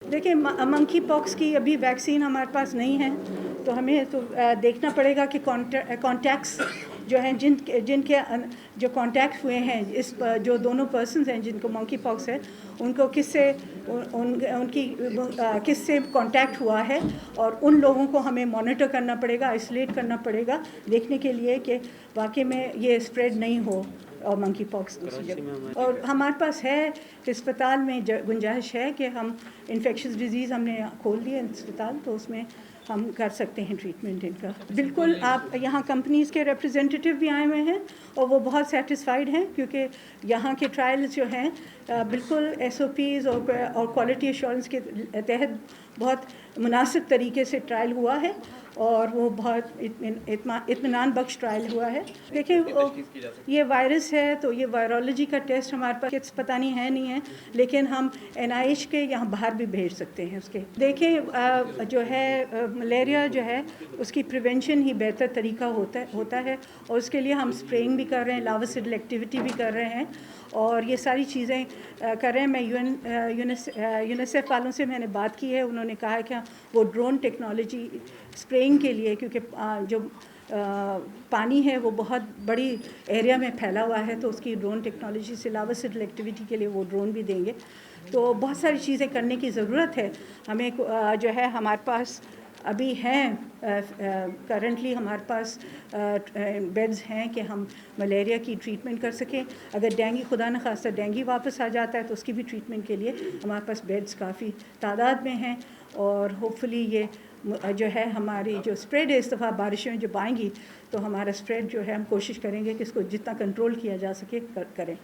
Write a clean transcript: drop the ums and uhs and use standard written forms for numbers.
देखिए monkey pox की अभी वैक्सीन हमारे पास नहीं है, तो हमें तो देखना पड़ेगा कि कॉन्टैक्ट्स जो हैं जिनके जो कॉन्टैक्ट हुए हैं जो दोनों पर्सन्स हैं जिनको मंकी पॉक्स है उनको उनकी किससे कॉन्टैक्ट हुआ है, और उन लोगों को हमें मॉनिटर करना पड़ेगा, आइसोलेट करना पड़ेगा देखने के लिए कि वाकई में ये स्प्रेड नहीं हो और मंकी पॉक्स दूसरी जगह। और हमारे पास है अस्पताल में गुंजाइश है कि हम इन्फेक्शस डिजीज़ हमने खोल दिए अस्पताल, तो उसमें हम कर सकते हैं ट्रीटमेंट इनका। बिल्कुल, आप यहाँ कंपनीज़ के रिप्रेजेंटेटिव भी आए हुए हैं और वो बहुत सेटिस्फाइड हैं, क्योंकि यहाँ के ट्रायल्स जो हैं बिल्कुल SOPs और क्वालिटी एश्योरेंस के तहत बहुत मुनासिब तरीके से ट्रायल हुआ है और वो बहुत इत्मीनान बख्श ट्रायल हुआ है। देखिए ये वायरस है तो ये वायरोलॉजी का टेस्ट हमारे पास पता नहीं है, लेकिन हम NIH के यहाँ बाहर भी भेज सकते हैं उसके। देखिए जो है मलेरिया जो है उसकी प्रिवेंशन ही बेहतर तरीका होता है और उसके लिए हम स्प्रेइंग भी कर रहे हैं, लार्विसिडल एक्टिविटी भी कर रहे हैं और ये सारी चीज़ें कर रहे हैं। मैं यूनिसेफ वालों से मैंने बात की है, उन्होंने कहा है कि वो ड्रोन टेक्नोलॉजी स्प्रेइंग के लिए, क्योंकि जो पानी है वो बहुत बड़ी एरिया में फैला हुआ है, तो उसकी ड्रोन टेक्नोलॉजी से लार्विसिडल एक्टिविटी के लिए वो ड्रोन भी देंगे। तो बहुत सारी चीज़ें करने की ज़रूरत है हमें। जो है हमारे पास अभी हैं करंटली हमारे पास बेड्स हैं कि हम मलेरिया की ट्रीटमेंट कर सकें। अगर डेंगू खुदा न खास्ता डेंगू वापस आ जाता है तो उसकी भी ट्रीटमेंट के लिए हमारे पास बेड्स काफ़ी तादाद में हैं और होपफुली ये जो है हमारी जो स्प्रेड है, इस दफ़ा बारिशें जब आएंगी तो हमारा स्प्रेड जो है हम कोशिश करेंगे कि इसको जितना कंट्रोल किया जा सके करें।